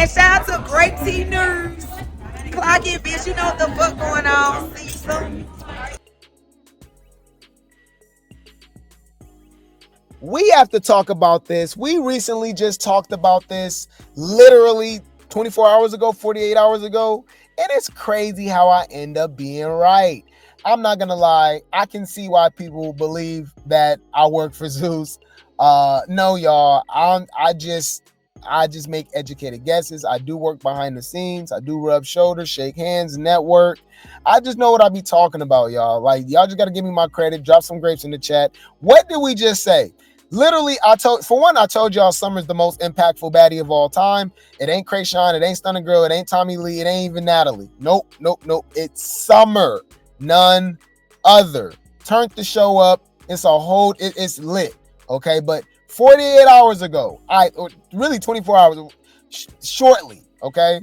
And shout out to Grape News. Clock it, bitch. You know what the fuck going on. See you soon. We have to talk about this. We recently just talked about this literally 24 hours ago, 48 hours ago. And it's crazy how I end up being right. I'm not going to lie. I can see why people believe that I work for Zeus. No, y'all. I just make educated guesses. I do work behind the scenes. I do rub shoulders, shake hands, network. I just know what I be talking about, y'all. Like, y'all just got to give me my credit. Drop some grapes in the chat. What did we just say? Literally, I told y'all Summer's the most impactful baddie of all time. It ain't Krayshawn, it ain't Stunning Girl, it ain't Tommy Lee, it ain't even Natalie. Nope. It's Summer. None other. Turned the show up. It's lit. Okay, but 48 hours ago, really 24 hours, shortly, okay?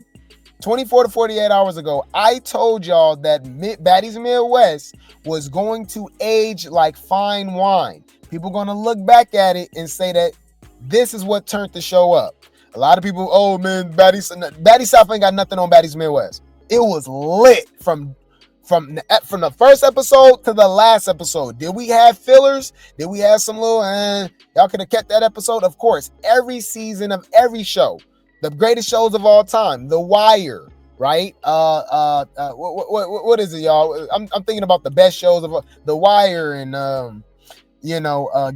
24 to 48 hours ago, I told y'all that Baddies Midwest was going to age like fine wine. People going to look back at it and say that this is what turned the show up. A lot of people, oh man, Baddies South ain't got nothing on Baddies Midwest. It was lit from the first episode to the last episode. Did we have fillers? Did we have some little, y'all could have kept that episode? Of course. Every season of every show, the greatest shows of all time, The Wire, right? What is it, y'all? I'm thinking about the best shows of The Wire and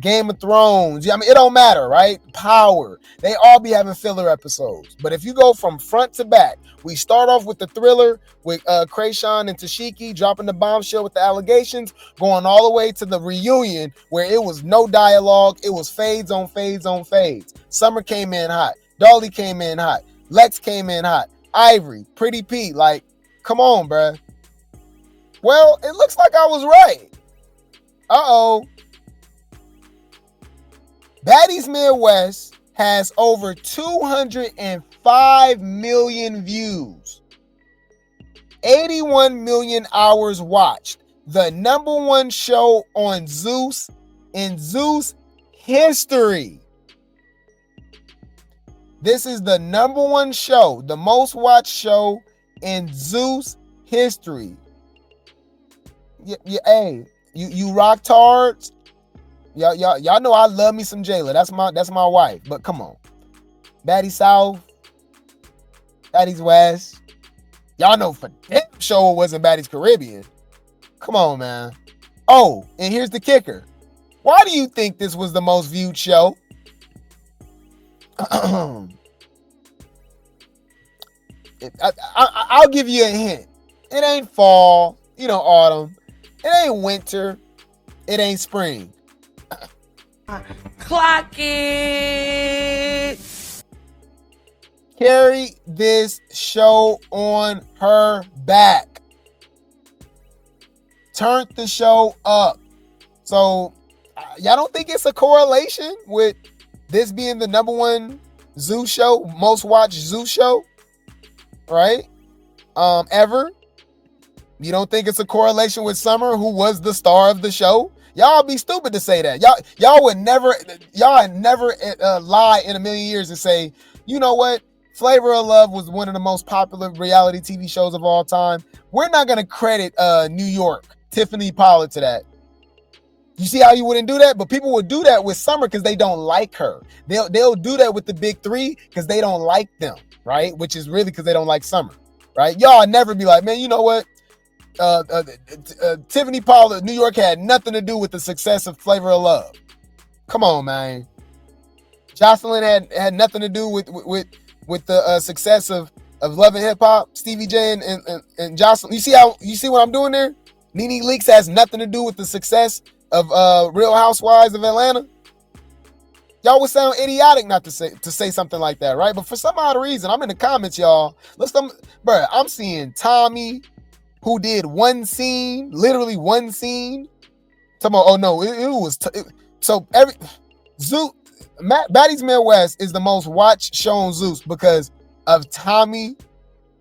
Game of Thrones. Yeah, I mean, it don't matter, right? Power. They all be having filler episodes. But if you go from front to back, we start off with the thriller with Krayshawn and Tesehki dropping the bombshell with the allegations, going all the way to the reunion where it was no dialogue. It was fades on fades on fades. Summer came in hot. Dolly came in hot. Lex came in hot. Ivori, Pretty Pete, like, come on, bruh. Well, it looks like I was right. Uh-oh. Baddies Midwest has over 205 million views, 81 million hours watched. The number one show on Zeus in Zeus history. This is the number one show, the most watched show in Zeus history. Hey, you rock tards. Y'all know I love me some Jayla. That's my wife. But come on. Baddies South. Baddies West. Y'all know for damn sure it wasn't Baddies Caribbean. Come on, man. Oh, and here's the kicker. Why do you think this was the most viewed show? I'll give you a hint. It ain't fall, autumn. It ain't winter. It ain't spring. Clock it. Carry this show on her back. Turned the show up. So, y'all don't think it's a correlation with this being the number one Zoo show, most watched Zoo show, right? Ever? You don't think it's a correlation with Summer, who was the star of the show? Y'all be stupid to say that. Y'all would never lie in a million years and say, you know what? Flavor of Love was one of the most popular reality TV shows of all time. We're not going to credit New York, Tiffany Pollard, to that. You see how you wouldn't do that? But people would do that with Summer because they don't like her. They'll do that with the big three because they don't like them, right? Which is really because they don't like Summer, right? Y'all never be like, man, you know what? Tiffany Pollard, New York had nothing to do with the success of Flavor of Love. Come on, man. Jocelyn had nothing to do with the success of Love and Hip Hop. Stevie J and Jocelyn. You see what I'm doing there? Nene Leakes has nothing to do with the success of Real Housewives of Atlanta. Y'all would sound idiotic not to say something like that, right? But for some odd reason, I'm in the comments, y'all. I'm seeing Tommy, who did one scene, literally one scene. Baddies Midwest is the most watched show on Zeus because of Tommy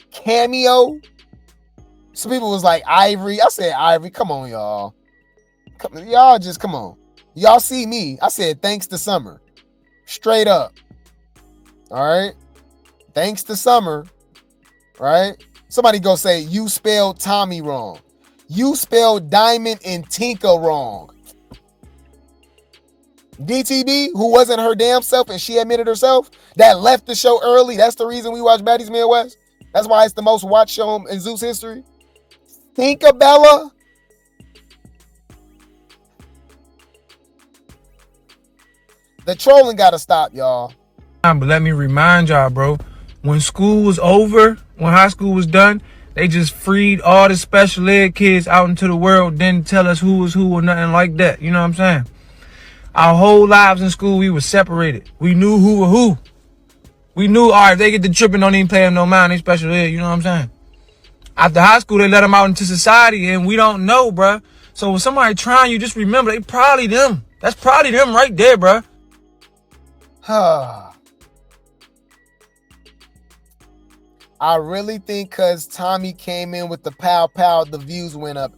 cameo. Some people was like Ivori. I said Ivori. Come on, y'all. Come on. Y'all see me. I said thanks to Summer. Straight up. All right. thanks to Summer, right? Somebody go say, you spelled Tommy wrong. You spelled Diamond and Tinka wrong. DTB, who wasn't her damn self and she admitted herself, that left the show early. That's the reason we watch Baddies Midwest. That's why it's the most watched show in Zeus history. Tinkerbella. The trolling gotta stop, y'all. But let me remind y'all, bro, when school was over, when high school was done, they just freed all the special ed kids out into the world, didn't tell us who was who or nothing like that. You know what I'm saying? Our whole lives in school, we were separated. We knew who were who. We knew, all right, if they get the tripping, don't even pay them no mind, they special ed, you know what I'm saying? After high school, they let them out into society, and we don't know, bruh. So when somebody trying you, just remember, they probably them. That's probably them right there, bruh. I really think because Tommy came in with the pow pow, the views went up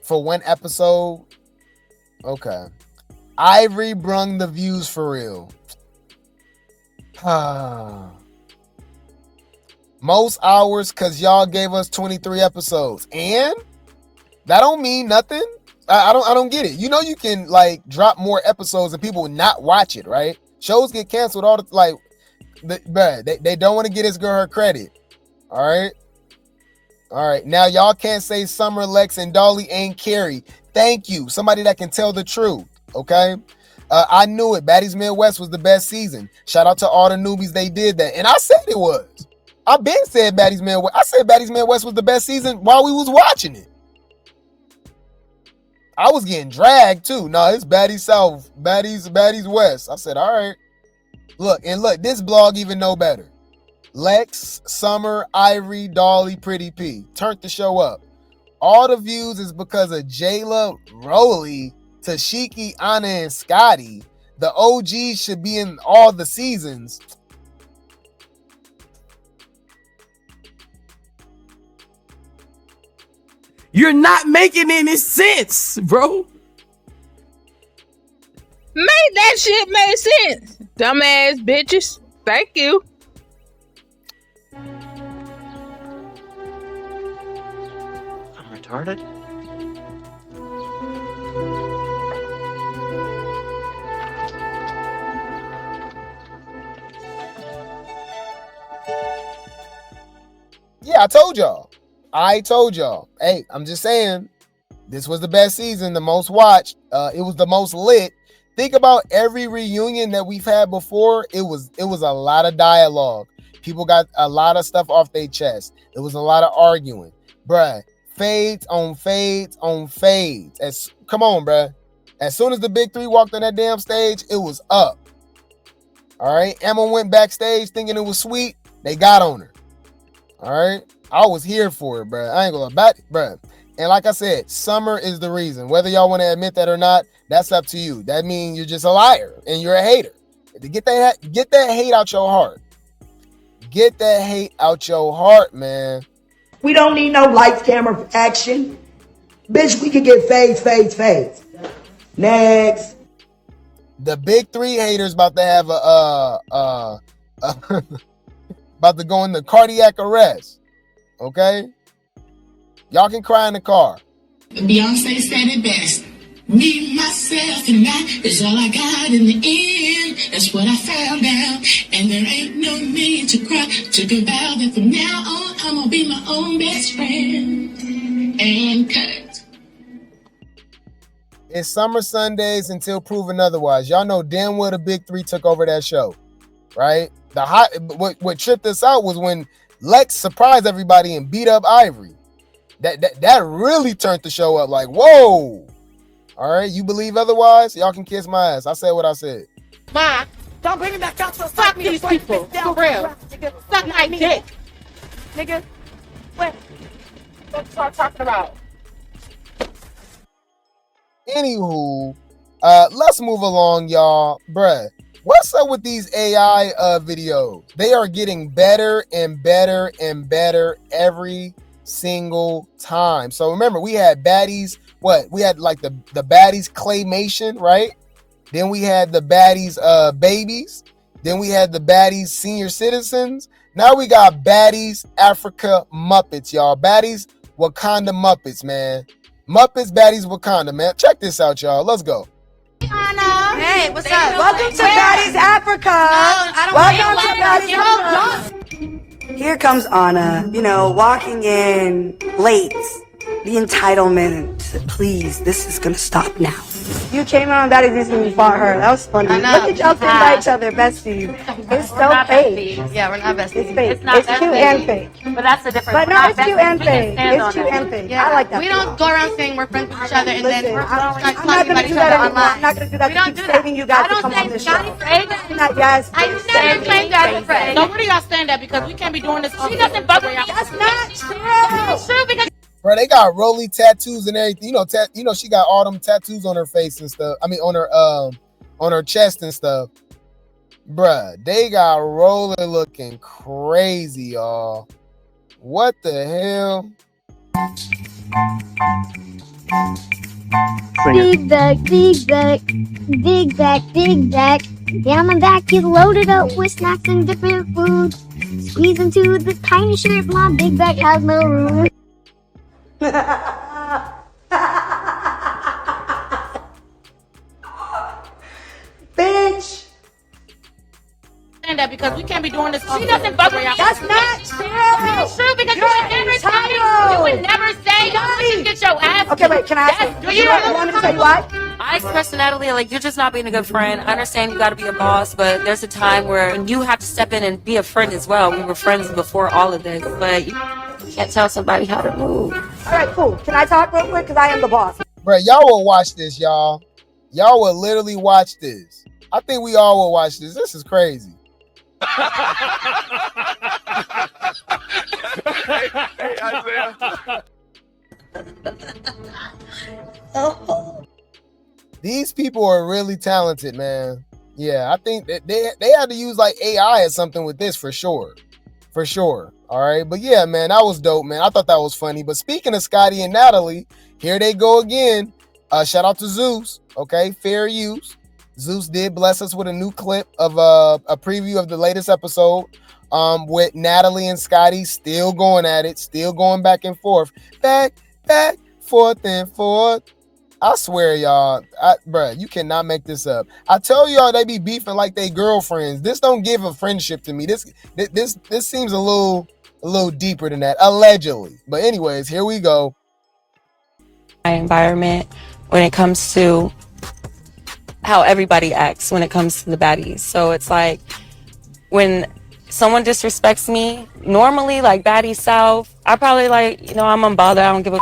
for one episode. Okay. Ivori brung the views for real. Most hours because y'all gave us 23 episodes. And that don't mean nothing. I don't get it. You know you can like drop more episodes and people will not watch it, right? Shows get canceled all the like. They don't want to get this girl her credit. All right. Now y'all can't say Summer, Lex, and Dolly ain't Carrie. Thank you. Somebody that can tell the truth. Okay. I knew it. Baddies Midwest was the best season. Shout out to all the newbies. They did that, and I said it was. I been said Baddies Midwest. I said Baddies Midwest was the best season while we was watching it. I was getting dragged too. No, it's Baddies South, Baddies West. I said, all right. Look, this blog even know better. Lex, Summer, Ivori, Dolly, Pretty P. Turned the show up. All the views is because of Jayla, Rolly, Tesehki, Anna, and Scotty. The OGs should be in all the seasons. You're not making any sense, bro. Make that shit make sense. Dumbass bitches. Thank you. I'm retarded. Yeah, I told y'all. Hey, I'm just saying, this was the best season, the most watched. It was the most lit. Think about every reunion that we've had before. It was a lot of dialogue. People got a lot of stuff off their chest. It was a lot of arguing. Bruh, fades on fades on fades. Come on, bruh. As soon as the big three walked on that damn stage, it was up. All right? Emma went backstage thinking it was sweet. They got on her. All right? I was here for it, bruh. I ain't gonna lie, bruh. And like I said, Summer is the reason. Whether y'all want to admit that or not, that's up to you. That means you're just a liar and you're a hater. Get that hate out your heart. Get that hate out your heart, man. We don't need no lights, camera, action. Bitch, we can get fades. Next. The big three haters about to have about to go into cardiac arrest. Okay? Y'all can cry in the car. Beyonce said it best. Me, myself, and I is all I got in the end. That's what I found out. And there ain't no need to cry. Took a vow that from now on, I'm gonna be my own best friend. And cut. It's Summer Sundays until proven otherwise. Y'all know damn well the big three took over that show, right? What tripped us out was when Lex surprised everybody and beat up Ivori. That really turned the show up. Like, whoa. All right, you believe otherwise? Y'all can kiss my ass. I said what I said. Ma, don't bring me back out. So fuck these people. For real. Suck my dick. Nigga. What you start talking about? Anywho, let's move along, y'all. Bruh, what's up with these AI videos? They are getting better and better and better every single time. So remember, we had Baddies, we had like the Baddies claymation, right? Then we had the Baddies babies, Then we had the Baddies Senior Citizens. Now we got Baddies Africa Muppets, y'all. Baddies Wakanda Muppets, man. Muppets, Baddies Wakanda, man. Check this out, y'all. Let's go. Hey, what's up? Welcome to Baddies Africa. Welcome to Baddies Africa. Here comes Anna, walking in late. The entitlement. Please, this is gonna stop now. You came on Baddies this and you fought her. That was funny. Look at y'all sitting by each other, besties. It's so fake. Yeah, we're not besties. It's fake. It's cute and fake. But that's the difference. But no, it's cute and fake. It's cute and fake. I like that. We don't go around saying we're friends with each other and then we're I'm not gonna do that anymore. I'm not gonna do that. We don't do that. Saving you guys to come on this show. Yes. I never claimed you as a friend. So where do y'all stand at? Because we can't be doing this. She doesn't fuck with me. That's not true. It's true because Bro, they got Rolly tattoos and everything. She got all them tattoos on her face and stuff. I mean, on her chest and stuff. Bruh, they got Rolly looking crazy, y'all. What the hell? Dig back, dig back, dig back, dig back. Down my back is loaded up with snacks and different foods. Squeeze into this tiny shirt, my big bag has no room. Bitch. That because we can't be doing this. she doesn't fuck with me. That's not true. It's true because you would never say you just get your ass. Okay, wait, can I ask you? You want me to tell you why? I expressed to Natalie, like, you're just not being a good friend. I understand you got to be a boss, but there's a time where you have to step in and be a friend as well. We were friends before all of this, but you can't tell somebody how to move. All right, cool. Can I talk real quick? Because I am the boss. Bruh, y'all will watch this, y'all. Y'all will literally watch this. I think we all will watch this. This is crazy. Hey, Isaiah. These people are really talented, man. Yeah, I think that they had to use like AI or something with this for sure. For sure. All right. But yeah, man, that was dope, man. I thought that was funny. But speaking of Scotty and Natalie, here they go again. Shout out to Zeus. Okay, fair use. Zeus did bless us with a new clip of a preview of the latest episode with Natalie and Scotty still going at it, still going back and forth. Back, forth and forth. I swear, y'all, bruh, you cannot make this up. I tell y'all they be beefing like they girlfriends. This don't give a friendship to me. This seems a little deeper than that, allegedly. But anyways, here we go. My environment when it comes to how everybody acts when it comes to the baddies. So it's like when someone disrespects me, normally like Baddies South, I probably like, I'm unbothered, I don't give a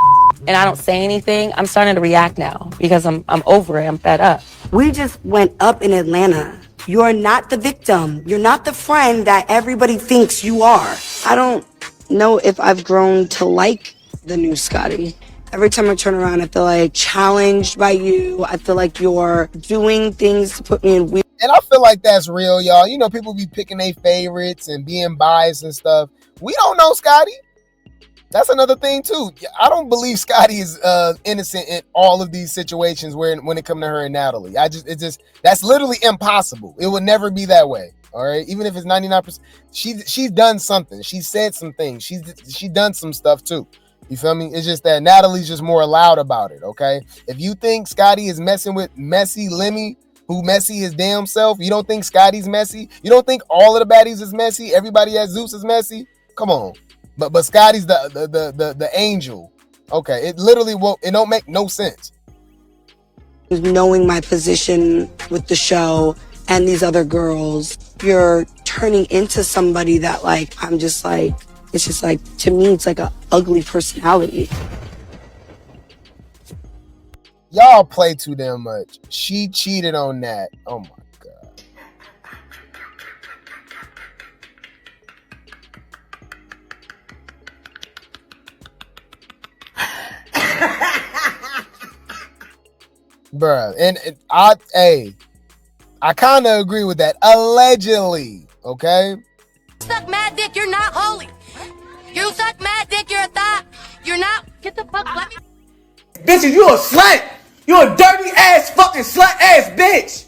and I don't say anything. I'm starting to react now because I'm over it. I'm fed up. We just went up in Atlanta. You're not the victim. You're not the friend that everybody thinks you are. I don't know if I've grown to like the new Scotty. Every time I turn around, I feel like challenged by you. I feel like you're doing things to put me in weird. And I feel like that's real, y'all. People be picking their favorites and being biased and stuff. We don't know Scotty. That's another thing too. I don't believe Scotty is innocent in all of these situations when it comes to her and Natalie. That's literally impossible. It would never be that way. All right, even if it's 99%, she's done something. She said some things. She done some stuff too. You feel me? It's just that Natalie's just more loud about it. Okay, if you think Scotty is messing with messy Lemmy, who messy his damn self, you don't think Scotty's messy? You don't think all of the baddies is messy? Everybody at Zeus is messy? Come on. But Scotty's the angel. Okay, it literally won't. It don't make no sense. Knowing my position with the show and these other girls, you're turning into somebody that like I'm just like. It's just like, to me, it's like an ugly personality. Y'all play too damn much. She cheated on that. Oh my God. Bruh, and I kind of agree with that. Allegedly, okay? Suck mad dick, you're not holy. You suck mad dick, you're a thought. You're not. Get the fuck. Let me. Bitches, you a slut. You a dirty ass fucking slut ass bitch.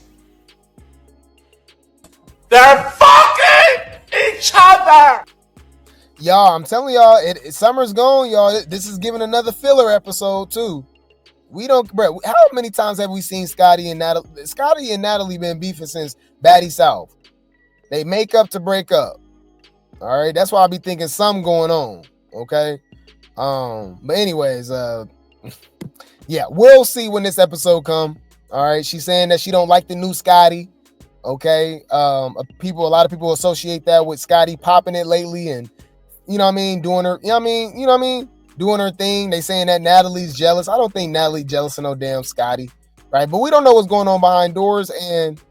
They're fucking each other. Y'all, I'm telling y'all, summer's gone, y'all. This is giving another filler episode too. We don't, bro. How many times have we seen Scotty and Natalie? Scotty and Natalie been beefing since Baddies South. They make up to break up. All right, that's why I be thinking something going on. Okay, but anyways, yeah, we'll see when this episode come. All right, she's saying that she don't like the new Scotty. Okay, a lot of people associate that with Scotty popping it lately, and you know what I mean, doing her, doing her thing. They saying that Natalie's jealous. I don't think Natalie's jealous of no damn Scotty, right? But we don't know what's going on behind doors. And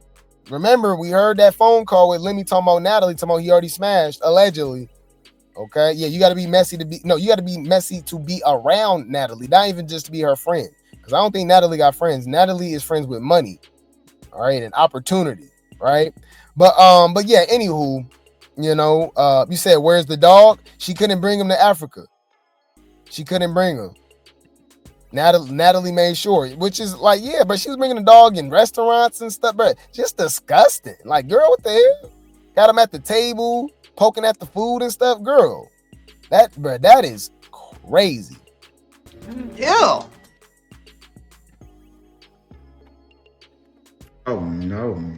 remember, we heard that phone call with Lemmy talking about Natalie, talking about he already smashed, allegedly. Okay, yeah, you got to be messy you got to be messy to be around Natalie, not even just to be her friend. Because I don't think Natalie got friends. Natalie is friends with money, all right, and opportunity, right? But yeah, anywho, you said, where's the dog? She couldn't bring him to Africa. She couldn't bring him. Natalie made sure, which is like, yeah, but she was bringing the dog in restaurants and stuff, bro. Just disgusting. Like, girl, what the hell? Got him at the table, poking at the food and stuff. Girl, that is crazy. Ew. Oh, no.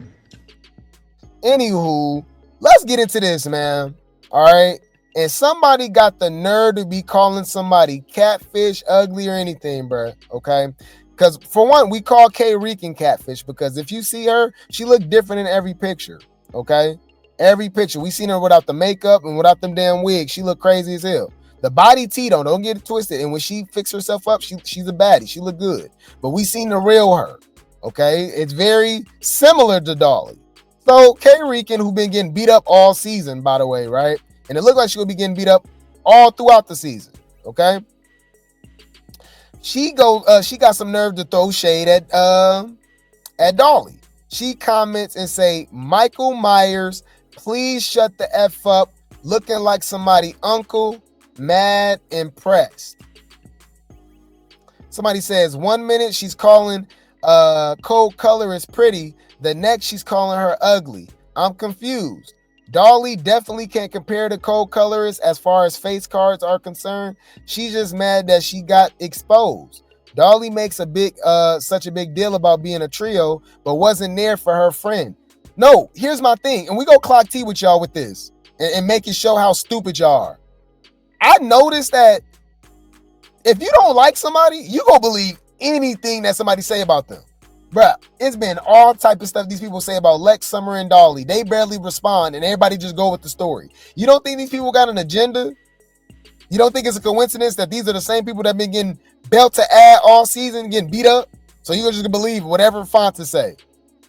Anywho, let's get into this, man. All right. And somebody got the nerve to be calling somebody catfish, ugly, or anything, bro. Okay. Because for one, we call K Rican catfish because if you see her, she look different in every picture. Okay. Every picture. We seen her without the makeup and without them damn wigs. She look crazy as hell. The body Tito, don't get it twisted. And when she fix herself up, she's a baddie. She look good. But we seen the real her. Okay. It's very similar to Dolly. So K Rican, who been getting beat up all season, by the way, right? And it looked like she would be getting beat up all throughout the season. Okay. She got some nerve to throw shade at Dolly. She comments and say, Michael Myers, please shut the F up. Looking like somebody uncle, mad, impressed. Somebody says 1 minute she's calling Kold Killa is pretty. The next she's calling her ugly. I'm confused. Dolly definitely can't compare to Kold Killa as far as face cards are concerned. She's just mad that she got exposed. Dolly makes such a big deal about being a trio, but wasn't there for her friend. No, here's my thing, and we go clock T with y'all with this and make it show how stupid y'all are. I noticed that if you don't like somebody, you gonna believe anything that somebody say about them. Bruh, it's been all type of stuff these people say about Lex, Summer, and Dolly. They barely respond, and everybody just go with the story. You don't think these people got an agenda? You don't think it's a coincidence that these are the same people that been getting belt to ad all season, getting beat up? So you're just gonna believe whatever Fonta say,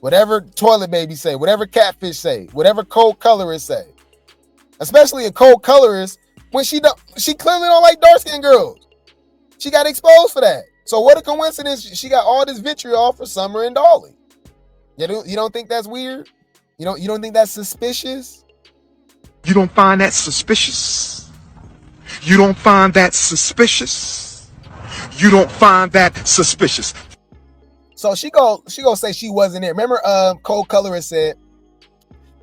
whatever Toilet Baby say, whatever Catfish say, whatever Kold Killa say. Especially a Kold Killa when she clearly don't like dark-skinned girls. She got exposed for that. So what a coincidence she got all this vitriol for Summer and Dolly. You don't think that's weird? You don't think that's suspicious? You don't find that suspicious? You don't find that suspicious? You don't find that suspicious? So she go say she wasn't there. Remember Kold Killa said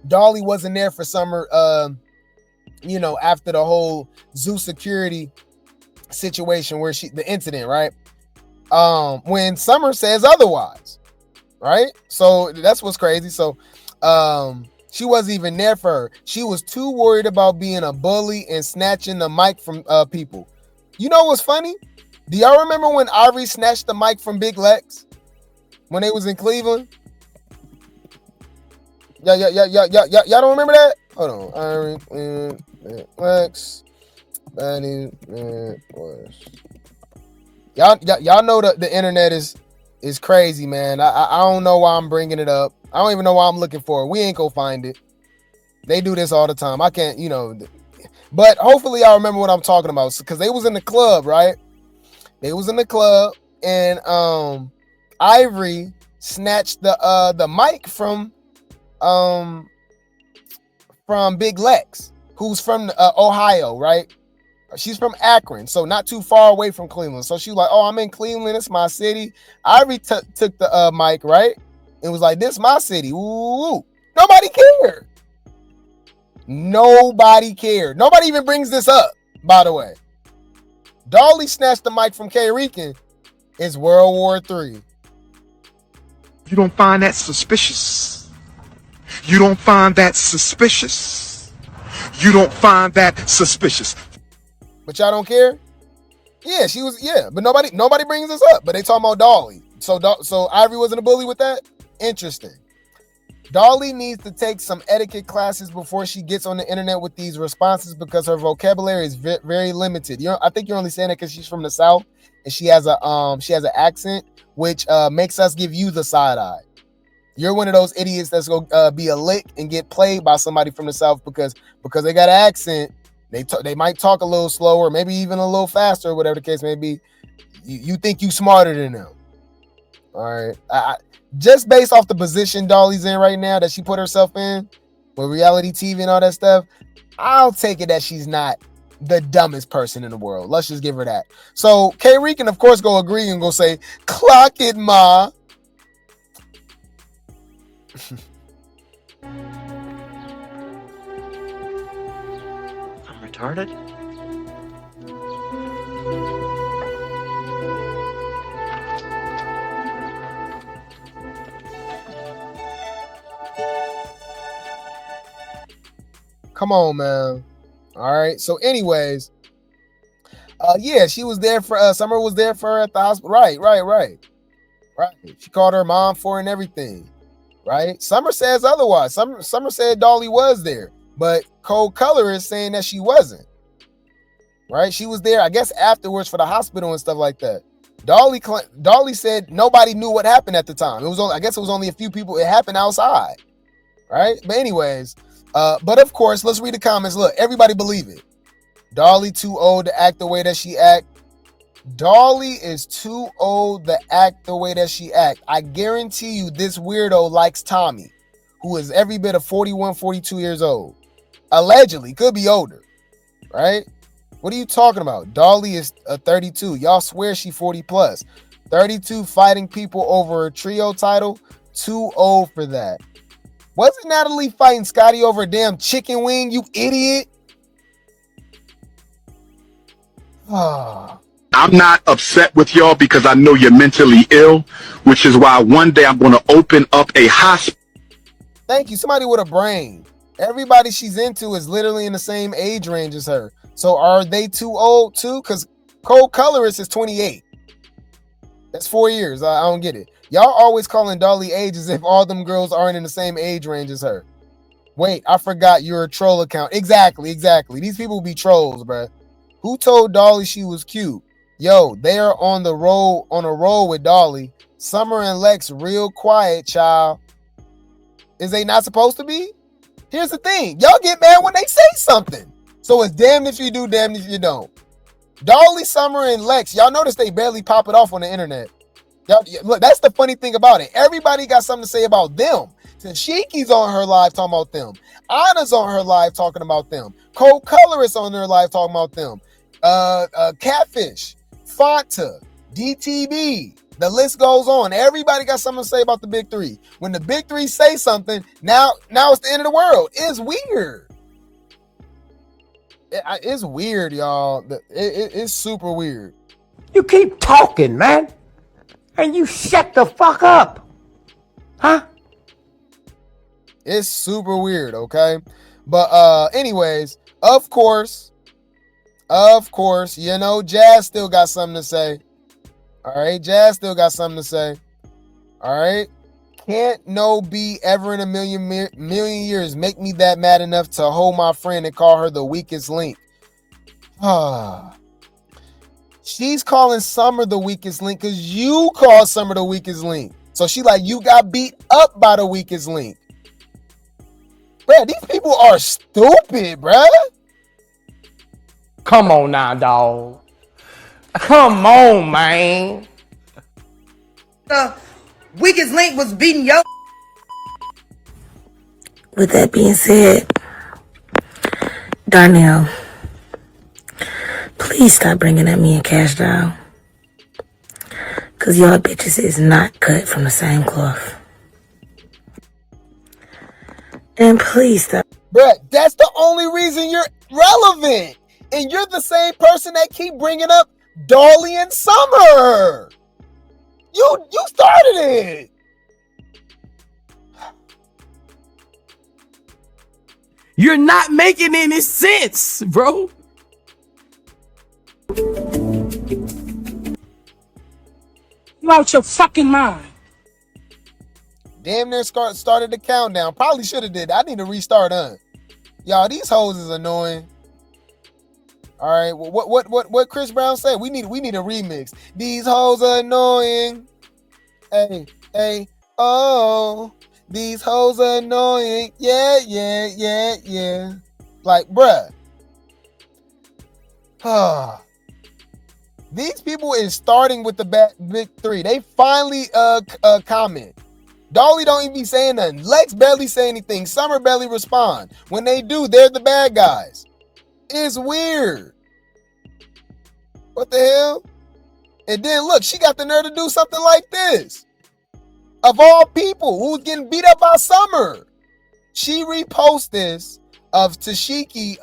Dolly wasn't there for Summer after the whole zoo security situation where the incident, right? When Summer says otherwise, right? So that's what's crazy. So she wasn't even there for her. She was too worried about being a bully and snatching the mic from people. You know what's funny? Do y'all remember when Ivori snatched the mic from Big Lex when they was in Cleveland? Y'all don't remember that? Hold on. Ivori, Lex, Baddies Midwest. Y'all know the internet is crazy, man. I don't know why I'm bringing it up. I don't even know why I'm looking for it. We ain't gonna find it. They do this all the time. I can't, but hopefully y'all remember what I'm talking about because they was in the club, right? They was in the club and Ivori snatched the mic from Big Lex, who's from Ohio, right? She's from Akron, so not too far away from Cleveland. So she was like, oh, I'm in Cleveland. It's my city. Ivori took the mic, right? And was like, this my city. Ooh. Nobody cared. Nobody cared. Nobody even brings this up, by the way. Dolly snatched the mic from K-Rican. It's World War III. You don't find that suspicious? You don't find that suspicious? You don't find that suspicious? But y'all don't care? Yeah, she was, yeah, but nobody brings this up, but they talking about Dolly. So Ivori wasn't a bully with that? Interesting. Dolly needs to take some etiquette classes before she gets on the internet with these responses because her vocabulary is very limited. I think you're only saying it because she's from the South and she has an accent, which makes us give you the side eye. You're one of those idiots that's gonna be a lick and get played by somebody from the South because they got an accent. They might talk a little slower, maybe even a little faster, whatever the case may be. You think you smarter than them. All right. Just based off the position Dolly's in right now that she put herself in with reality TV and all that stuff, I'll take it that she's not the dumbest person in the world. Let's just give her that. So K-Rican, of course, go agree and go say, clock it, ma. I'm retarded? Come on, man. All right. So anyways, yeah, she was there for Summer was there for her at the hospital. Right. She called her mom for and everything. Right. Summer says otherwise. Summer said Dolly was there, but Kold Killa is saying that she wasn't. Right. She was there, I guess, afterwards for the hospital and stuff like that. Dolly said nobody knew what happened at the time. I guess it was only a few people. It happened outside. Right. But anyways, but of course, let's read the comments. Look, everybody believe it. Dolly too old to act the way that she act. Dolly is too old to act the way that she act. I guarantee you this weirdo likes Tommy, who is every bit of 41, 42 years old. Allegedly, could be older, right? What are you talking about? Dolly is 32. Y'all swear she 40 plus. 32 fighting people over a trio title. Too old for that. Wasn't Natalie fighting Scotty over a damn chicken wing, you idiot? I'm not upset with y'all because I know you're mentally ill, which is why one day I'm going to open up a hospital. Thank you. Somebody with a brain. Everybody she's into is literally in the same age range as her. So are they too old too? Because Kold Killa is 28. That's 4 years. I don't get it. Y'all always calling Dolly age as if all them girls aren't in the same age range as her. Wait, I forgot you're a troll account. Exactly. These people be trolls, bruh. Who told Dolly she was cute? Yo, they are on a roll with Dolly. Summer and Lex real quiet, child. Is they not supposed to be? Here's the thing. Y'all get mad when they say something. So it's damned if you do, damned if you don't. Dolly, Summer, and Lex, y'all notice they barely pop it off on the internet. Look, that's the funny thing about it. Everybody got something to say about them. Tesehki's on her live talking about them. Anna's on her live talking about them. Kold Killa is on her live talking about them. Catfish, Fanta, DTB. The list goes on. Everybody got something to say about the big three. When the big three say something, now it's the end of the world. It's weird. It's weird, y'all. It's super weird. You keep talking, man. And you shut the fuck up. Huh? It's super weird, okay? But anyways, of course, you know, Jazz still got something to say. All right, Jazz still got something to say. All right. Can't no be ever in a million years make me that mad enough to hold my friend and call her the weakest link. She's calling Summer the weakest link because you call Summer the weakest link. So she like, you got beat up by the weakest link. Bruh, these people are stupid, bruh. Come on now, dog. Come on, man. The weakest link was beating yo. With that being said, Darnell, please stop bringing at me and Cash Doll. Because y'all bitches is not cut from the same cloth. And please stop. Bruh, that's the only reason you're relevant. And you're the same person that keep bringing up Dolly and Summer. You started it. You're not making any sense, bro. You out your fucking mind. Damn near started the countdown. Probably should have did. I need to restart, Y'all, these hoes is annoying. All right, what Chris Brown said? We need a remix. These hoes are annoying. Hey, oh, these hoes are annoying. Yeah. Like, bruh. These people is starting with the big three. They finally comment. Dolly don't even be saying nothing. Lex barely say anything. Summer barely respond. When they do, they're the bad guys. It's weird. What the hell? And then look, she got the nerve to do something like this. Of all people, who's getting beat up by Summer? She reposts this of Tesehki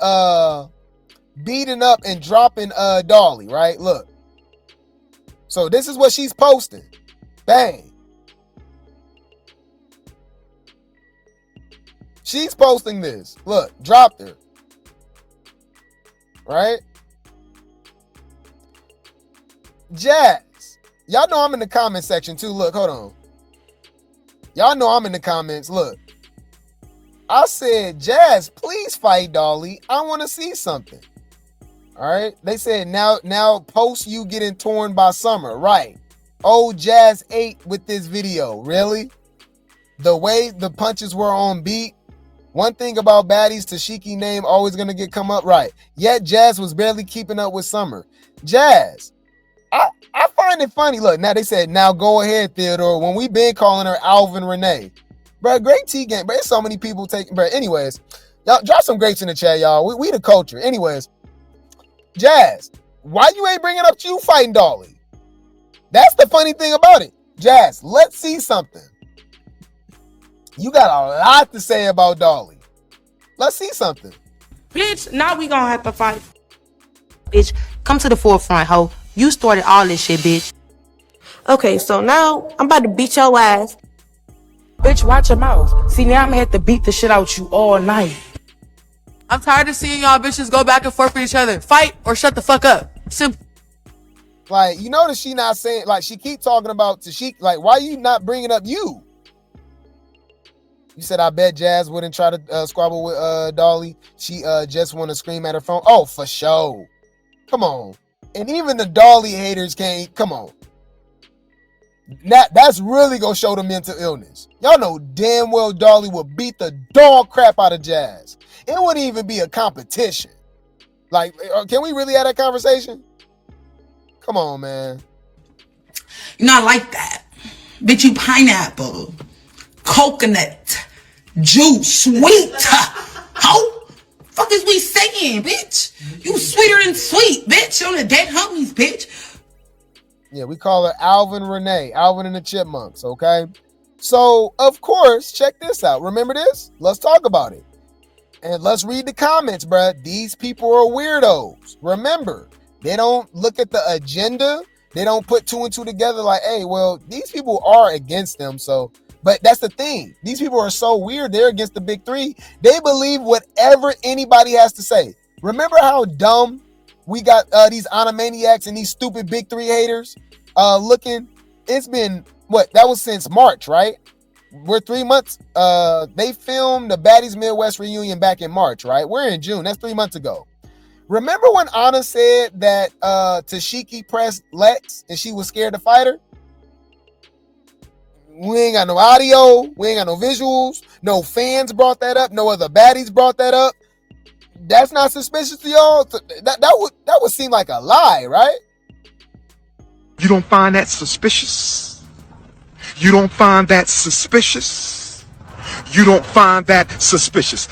beating up and dropping Dolly, right? Look. So this is what she's posting. Bang. She's posting this. Look, dropped her. Right? Jazz. Y'all know I'm in the comment section too. Look, hold on. Y'all know I'm in the comments. Look. I said, Jazz, please fight Dolly. I want to see something. All right. They said now post you getting torn by Summer. Right. Oh, Jazz ate with this video. Really? The way the punches were on beat. One thing about Baddies, Tesehki name always gonna come up right. Yet Jazz was barely keeping up with Summer. Jazz, I find it funny. Look, now they said, now go ahead, Theodore. When we been calling her Alvin Renee. Bro, great T game. Bro, there's so many people taking. Bro, anyways, y'all drop some grapes in the chat, y'all. We the culture. Anyways, Jazz, why you ain't bringing up you fighting Dolly? That's the funny thing about it. Jazz, let's see something. You got a lot to say about Dolly. Let's see something. Bitch, now we gonna have to fight. Bitch, come to the forefront, ho. You started all this shit, bitch. Okay, so now I'm about to beat your ass. Bitch, watch your mouth. See, now I'm gonna have to beat the shit out you all night. I'm tired of seeing y'all bitches go back and forth with each other. Fight or shut the fuck up. Simple. Like, you notice she not saying, like, she keep talking about Tesehki. Like, why you not bringing up you? You said, I bet Jazz wouldn't try to squabble with Dolly. She just want to scream at her phone. Oh, for sure. Come on. And even the Dolly haters can't. Come on. That's really going to show the mental illness. Y'all know damn well Dolly would beat the dog crap out of Jazz. It wouldn't even be a competition. Like, can we really have that conversation? Come on, man. You're not like that. Bitch, you pineapple. Coconut. Juice. Sweet. How? Fuck is we saying, bitch? You sweeter than sweet, bitch. On the dead homies, bitch. Yeah, we call her Alvin Renee. Alvin and the Chipmunks, okay? So, of course, check this out. Remember this? Let's talk about it. And let's read the comments, bruh. These people are weirdos. Remember, they don't look at the agenda. They don't put two and two together like, hey, well, these people are against them. So, but that's the thing. These people are so weird. They're against the big three. They believe whatever anybody has to say. Remember how dumb we got these Animaniacs and these stupid big three haters looking? It's been, what? That was since March, right? We're 3 months. They filmed the Baddies Midwest reunion back in March, right? We're in June. That's 3 months ago. Remember when Anna said that Tesehki pressed Lex and she was scared to fight her? We ain't got no audio. We ain't got no visuals. No fans brought that up. No other baddies brought that up. That's not suspicious to y'all? That would seem like a lie, right? You don't find that suspicious? You don't find that suspicious? You don't find that suspicious?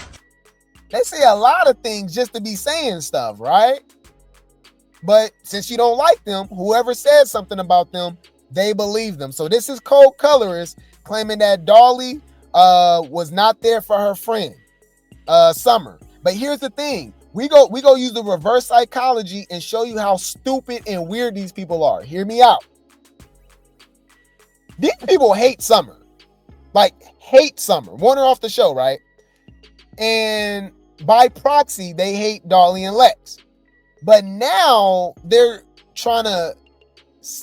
They say a lot of things just to be saying stuff, right? But since you don't like them, whoever said something about them, they believe them. So this is Kold Killa claiming that Dolly was not there for her friend. Summer. But here's the thing. We go use the reverse psychology and show you how stupid and weird these people are. Hear me out. These people hate Summer. Like, hate Summer. Want her off the show, right? And by proxy, they hate Dolly and Lex. But now they're trying to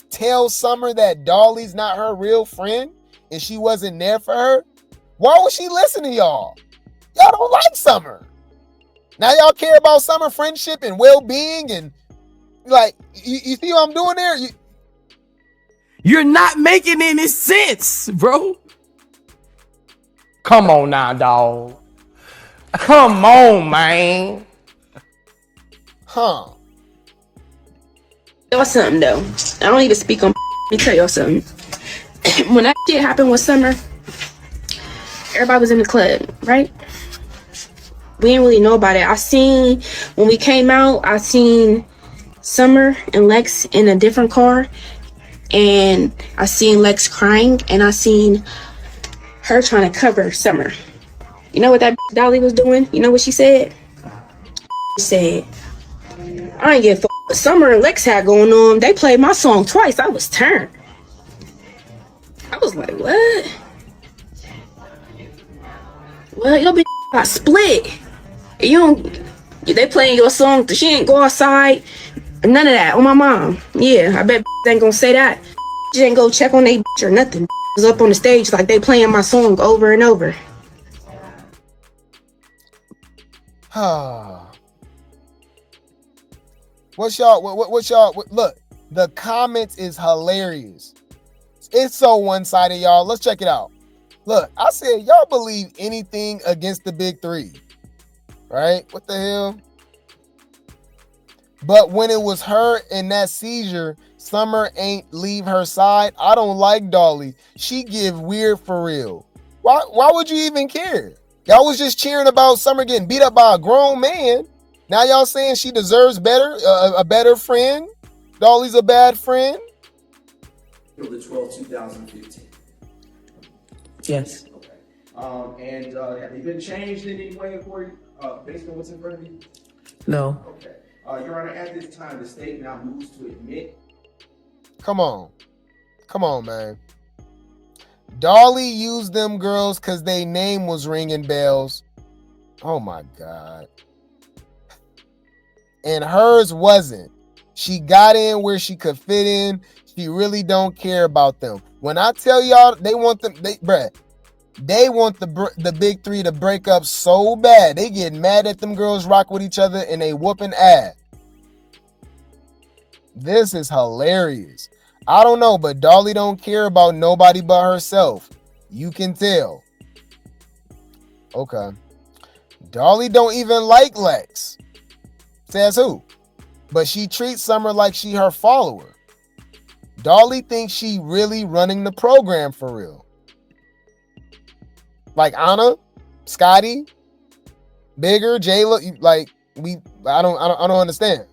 tell Summer that Dolly's not her real friend and she wasn't there for her. Why would she listen to y'all? Y'all don't like Summer. Now y'all care about Summer friendship and well-being and like, you see what I'm doing there? You're not making any sense, bro. Come on now, dog. Come on, man. Huh. Y'all something though. I don't even speak on. Let me tell y'all something. When that shit happened with Summer, everybody was in the club, right? We didn't really know about it. I seen when we came out, I seen Summer and Lex in a different car, and I seen Lex crying, and I seen her trying to cover Summer. You know what that Dolly was doing? You know what she said? She said, I ain't give a what Summer and Lex had going on. They played my song twice. I was turned. I was like, what? Well, your bitch got split. You don't. They playing your song. She ain't go outside. None of that. On my mom. Yeah, I bet ain't gonna say that. She ain't go check on they bitch or nothing. Was up on the stage like they playing my song over and over. What's y'all look, the comments is hilarious. It's so one-sided, y'all. Let's check it out. Look, I said y'all believe anything against the big three, right? What the hell? But when it was her and that seizure, Summer ain't leave her side. I don't like Dolly. She give weird for real. Why would you even care? Y'all was just cheering about Summer getting beat up by a grown man. Now y'all saying she deserves better, a better friend. Dolly's a bad friend. The 12th, 2015. Yes. Okay. And have they been changed in any way according, based on what's in front of you? No. Okay. Your Honor, at this time, the state now moves to admit. Come on, man. Dolly used them girls because their name was ringing bells. Oh my God. And hers wasn't. She got in where she could fit in. She really don't care about them. When I tell y'all they want them, they want the big three to break up so bad. They get mad at them girls rock with each other and they whooping ass. This is hilarious. I don't know, but Dolly don't care about nobody but herself. You can tell. Okay. Dolly don't even like Lex. Says who? But she treats Summer like she her follower. Dolly thinks she really running the program for real. Like Anna, Scotty, Bigger, Jayla, like I don't understand.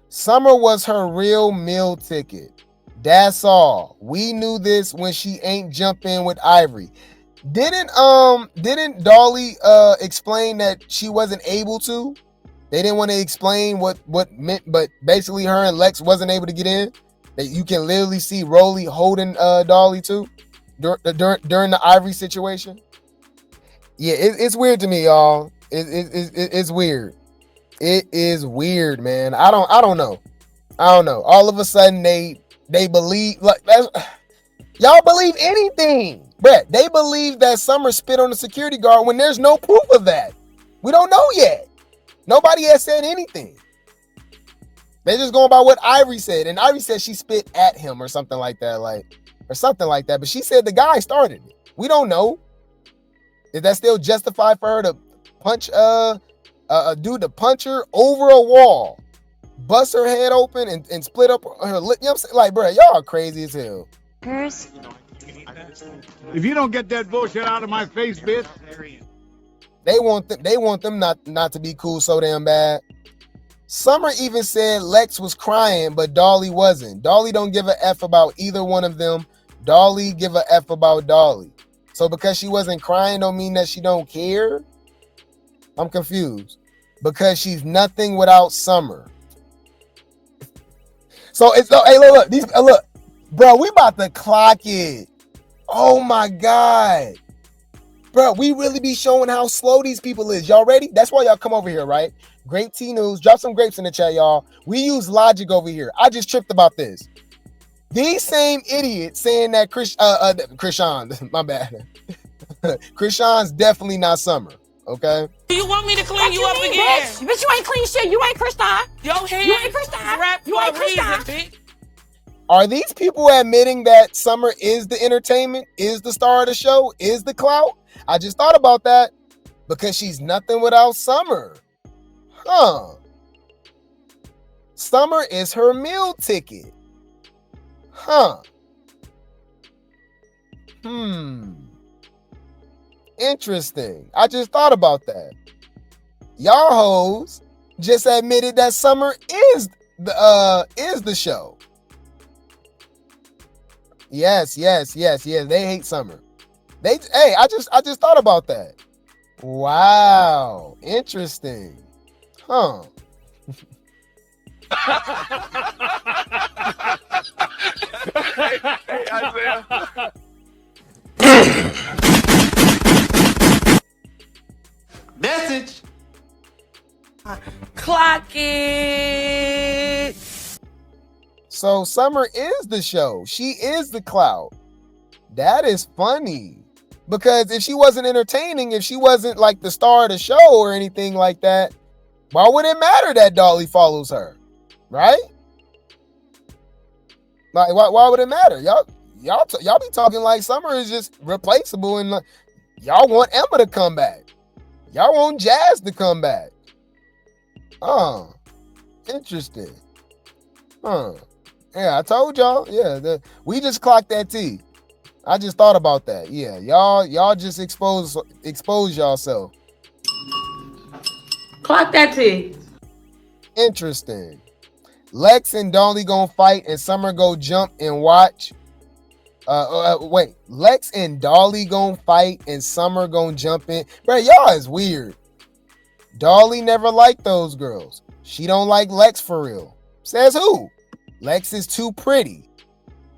Summer was her real meal ticket. That's all. We knew this when she ain't jump in with Ivori. Didn't Dolly explain that she wasn't able to? They didn't want to explain what meant, but basically her and Lex wasn't able to get in. That you can literally see Rolly holding Dolly too during the Ivori situation. Yeah, it's weird to me, y'all. It's weird. It is weird, man. I don't know. All of a sudden they believe like y'all believe anything, Brett. They believe that Summer spit on the security guard when there's no proof of that. We don't know yet. Nobody has said anything. They're just going by what Ivori said, and Ivori said she spit at him or something like that, But she said the guy started it. We don't know. Is that still justified for her to punch a dude to punch her over a wall, bust her head open and split up her lip? You know what I'm saying? Like, bro, y'all are crazy as hell. If you don't get that bullshit out of my face, bitch. They want them not to be cool so damn bad. Summer even said Lex was crying, but Dolly wasn't. Dolly don't give a F about either one of them. Dolly give a F about Dolly. So because she wasn't crying don't mean that she don't care. I'm confused. Because she's nothing without Summer. So it's hey, look, bro, we about to clock it. Oh my God. Bro, we really be showing how slow these people is. Y'all ready? That's why y'all come over here, right? Grape T News. Drop some grapes in the chat, y'all. We use logic over here. I just tripped about this. These same idiots saying that Krishan, my bad. Krishan's definitely not Summer, okay? Do you want me to clean you up again? Bitch, you ain't clean shit. You ain't Krishan. Your hair You ain't Krishan. wrapped You for ain't a reason, Krishan. bitch. Are these people admitting that Summer is the entertainment, is the star of the show, is the clout? I just thought about that because she's nothing without Summer. Huh. Summer is her meal ticket. Huh. Interesting. I just thought about that. Y'all hoes just admitted that Summer is the show. Yes. They hate Summer. I just thought about that. Wow. Interesting. Huh. Hey, Isaiah. Message. Clock it. So Summer is the show. She is the clout. That is funny. Because if she wasn't entertaining, if she wasn't like the star of the show or anything like that, why would it matter that Dolly follows her? Right? Like, why would it matter? Y'all be talking like Summer is just replaceable, and like, y'all want Emma to come back. Y'all want Jazz to come back. Oh, interesting. Huh. Yeah, I told y'all. Yeah, we just clocked that T. I just thought about that. Yeah, y'all just expose yourself. Clock that T. Interesting. Lex and Dolly gonna fight and Summer go jump and watch. Wait, Lex and Dolly gonna fight and Summer gonna jump in. Bro, y'all is weird. Dolly never liked those girls. She don't like Lex for real. Says who? Lex is too pretty.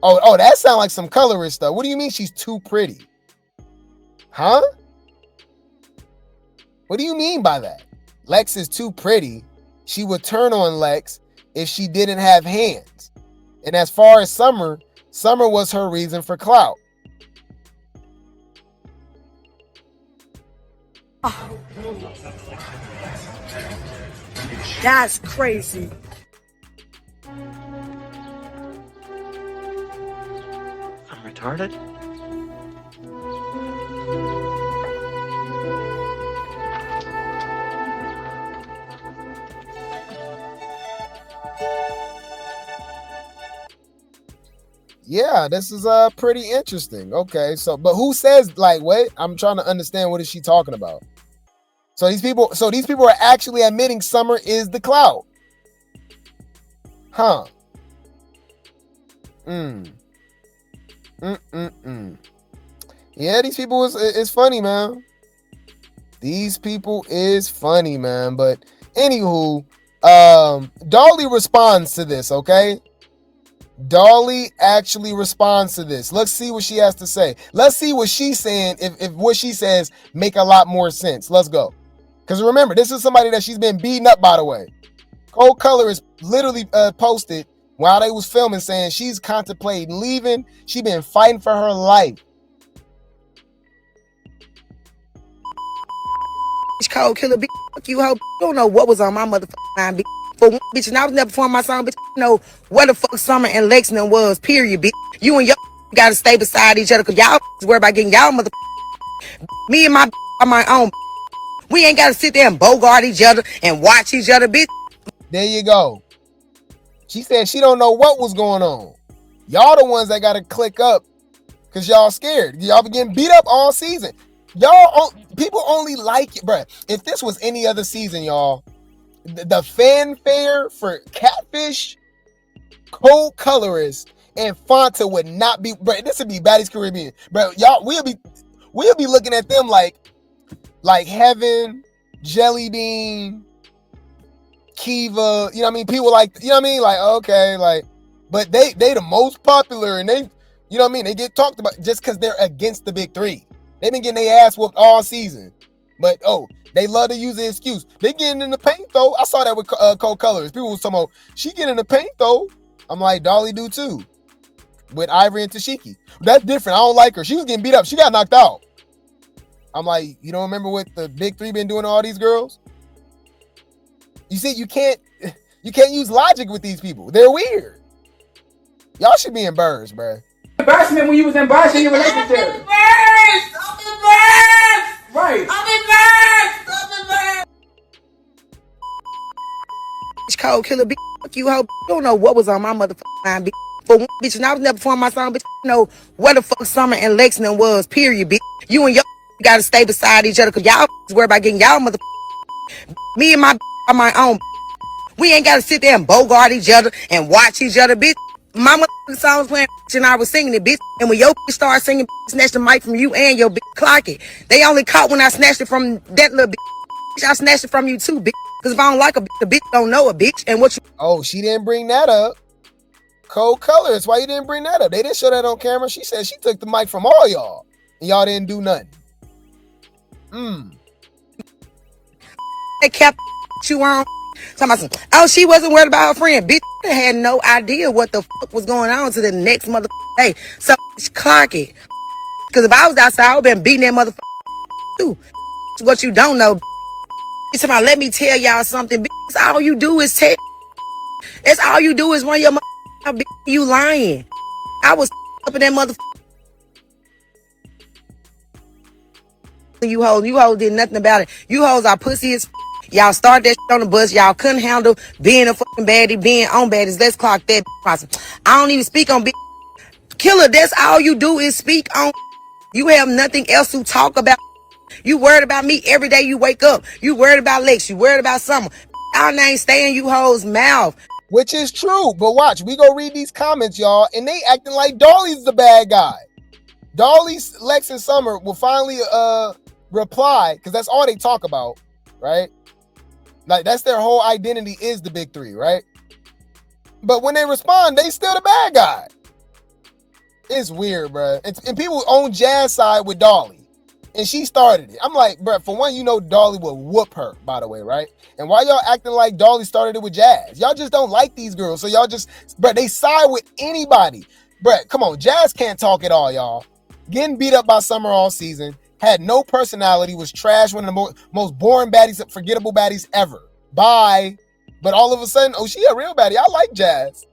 Oh, that sounds like some colorist stuff. What do you mean she's too pretty? Huh? What do you mean by that? Lex is too pretty. She would turn on Lex if she didn't have hands. And as far as Summer was her reason for clout. That's crazy. I'm retarded? Yeah, this is pretty interesting. Okay, so but who says like what? I'm trying to understand what is she talking about. So these people are actually admitting Summer is the clout. Huh. Yeah, these people is funny, man. These people is funny, man. But anywho, Dolly responds to this, okay? Dolly actually responds to this. Let's see what she has to say. Let's see what she's saying. If what she says make a lot more sense. Let's go. Because remember, this is somebody that she's been beating up, by the way. Kold Killa is literally posted while they was filming saying she's contemplating leaving. She been fighting for her life. Kold Killa, bitch, fuck you, hoe. You don't know what was on my motherfucking mind, bitch. For one, bitch, and I was never performing my song, bitch. You know where the fuck Summer and Lex and them was, period, bitch. You and your gotta stay beside each other, cause y'all worry about getting y'all mother. Me and my on my own. We ain't gotta sit there and bogart each other and watch each other, bitch. There you go. She said she don't know what was going on. Y'all the ones that gotta click up because y'all scared. Y'all been getting beat up all season. People only like it, bruh. If this was any other season, y'all, the fanfare for Catfish, Kold Colorist, and Fanta would not be, bruh. This would be Baddies Caribbean, bruh. Y'all, we'll be looking at them like heaven, Jelly Bean, Kiva, you know what I mean? People like, you know what I mean? Like, okay, like, but they the most popular, and they, you know what I mean? They get talked about just because they're against the big three. They've been getting their ass whooped all season. But, they love to use the excuse. They getting in the paint, though. I saw that with Kold Killa. People was talking about, she get in the paint, though. I'm like, Dolly do, too. With Ivori and Tesehki. That's different. I don't like her. She was getting beat up. She got knocked out. I'm like, you don't remember what the big three been doing to all these girls? You see, you can't use logic with these people. They're weird. Y'all should be embarrassed, bruh. Embarrassment when you was embarrassed in your relationship. I'm embarrassed. Right. I'm embarrassed. Kold Killa, bitch. Fuck you, hoe. You don't know what was on my motherfucking mind, bitch. For one, bitch, and I was never performing my song, bitch. You know where the fuck Summer and Lexington was, period, bitch. You and your gotta stay beside each other, cause y'all worry about getting y'all motherfucking. Me and my on my own. We ain't gotta sit there and bogart each other and watch each other, bitch. My motherfucking song was playing, and I was singing it, bitch. And when your bitch started singing, snatch the mic from you and your bitch, clock it. They only caught when I snatched it from that little bitch. I snatched it from you too, bitch. Cause if I don't like a bitch, the bitch don't know a bitch. And what you... Oh, she didn't bring that up. Kold Killa, that's why you didn't bring that up. They didn't show that on camera. She said she took the mic from all y'all. And y'all didn't do nothing. They kept you on. Oh, she wasn't worried about her friend. Bitch, I had no idea what the fuck was going on to the next motherfucker day. So, clock it. Because if I was outside, I would have been beating that motherfucker too. What you don't know, bitch. Let me tell y'all something, bitch. That's all you do is tell. That's all you do is run your motherfucker, bitch. You lying. I was up in that motherfucker. You hoes did nothing about it. You hoes are pussy as y'all started that shit on the bus. Y'all couldn't handle being a fucking baddie, being on baddies. Let's clock that. I don't even speak on big Killa. That's all you do is speak on. You have nothing else to talk about. You worried about me every day you wake up. You worried about Lex. You worried about Summer. Y'all name stay in you hoes' mouth. Which is true. But watch, we go read these comments, y'all, and they acting like Dolly's the bad guy. Dolly, Lex, and Summer will finally reply, because that's all they talk about, right? Like, that's their whole identity is the big three, right? But when they respond, they still the bad guy. It's weird, bro. And people on Jazz side with Dolly. And she started it. I'm like, bro, for one, you know Dolly will whoop her, by the way, right? And why y'all acting like Dolly started it with Jazz? Y'all just don't like these girls. So y'all just, bro, they side with anybody. Bro, come on. Jazz can't talk at all, y'all. Getting beat up by Summer all season. Had no personality, was trash, one of the most boring baddies, forgettable baddies ever. Bye. But all of a sudden, oh, she a real baddie. I like Jazz.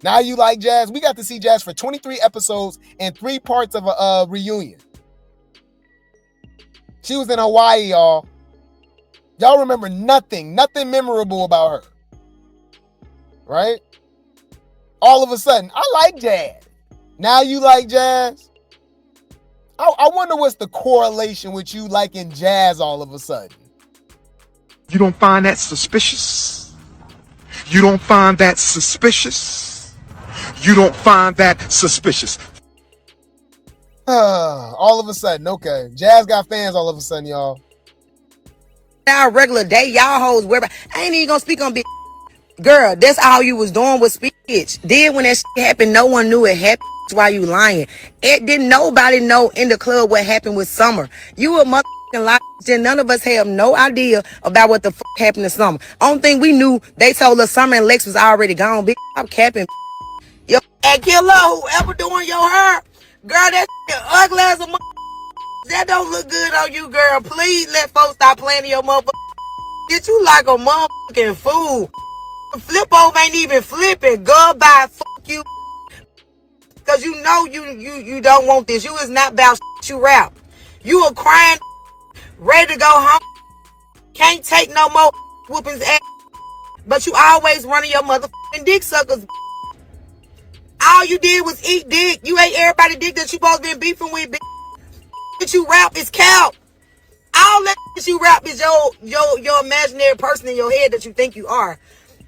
Now you like Jazz. We got to see Jazz for 23 episodes and 3 parts of a reunion. She was in Hawaii, y'all. Y'all remember nothing memorable about her. Right? All of a sudden, I like Jazz. Now you like Jazz? I wonder what's the correlation with you liking Jazz all of a sudden. You don't find that suspicious? You don't find that suspicious? You don't find that suspicious? All of a sudden, okay. Jazz got fans all of a sudden, y'all. Now, regular day, y'all hoes worry about. I ain't even gonna speak on big girl. That's all you was doing was speak, bitch. Then when that shit happened, no one knew it happened. That's why you lying. It didn't nobody know in the club what happened with Summer. You a motherfucking lie. Then none of us have no idea about what the fuck happened to Summer. Only thing we knew, they told us Summer and Lex was already gone. Bitch, I'm capping. Yo, and Killa, whoever doing your hair, girl, that shit ugly as a motherfucker. That don't look good on you, girl. Please let folks stop playing in your motherfucker. Get you like a motherfucking fool. Flip over ain't even flipping. Goodbye, fuck you. Cause you know you don't want this. You is not about you rap. You a crying, ready to go home. Can't take no more whoopings ass. But you always running your motherfucking dick suckers. All you did was eat dick. You ate everybody dick that you supposed to be beefing with, bitch. That you rap is cow. All that you rap is your imaginary person in your head that you think you are.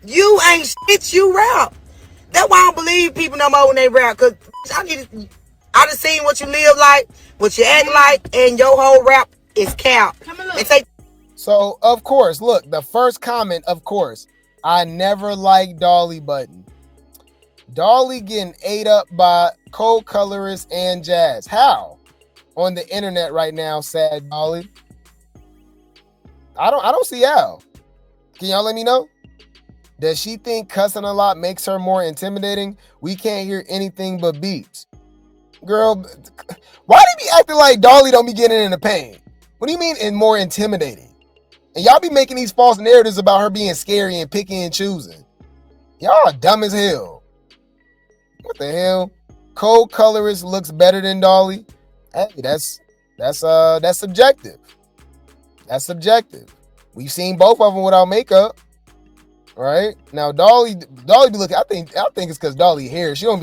You ain't shit, you rap. That's why I don't believe people no more when they rap. Cause I done seen what you live like, what you act like, and your whole rap is cow. So, of course, look, the first comment, of course, I never liked Dolly button. Dolly getting ate up by Kold Colorist and Jazz. How? On the internet right now, sad Dolly. I don't see how. Can y'all let me know? Does she think cussing a lot makes her more intimidating? We can't hear anything but beats. Girl, why they be acting like Dolly don't be getting in the pain? What do you mean and more intimidating? And y'all be making these false narratives about her being scary and picky and choosing. Y'all are dumb as hell. What the hell? Kold Colorist looks better than Dolly. Hey, that's subjective. That's subjective. We've seen both of them without makeup. Right? Now Dolly be looking. I think it's because Dolly hair. She don't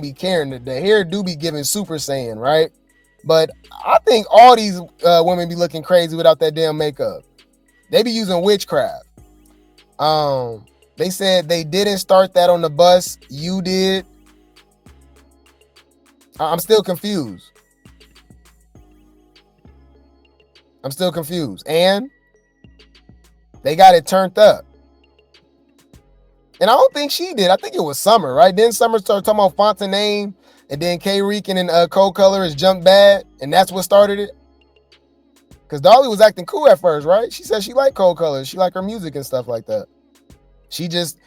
be caring. The hair do be giving Super Saiyan, right? But I think all these women be looking crazy without that damn makeup. They be using witchcraft. They said they didn't start that on the bus. You did. I'm still confused. And they got it turned up. And I don't think she did. I think it was Summer, right? Then Summer started talking about Fontaine, and then K-Reek and Kold Colorist jumped bad, and that's what started it. Because Dolly was acting cool at first, right? She said she liked Kold Colorist. She liked her music and stuff like that.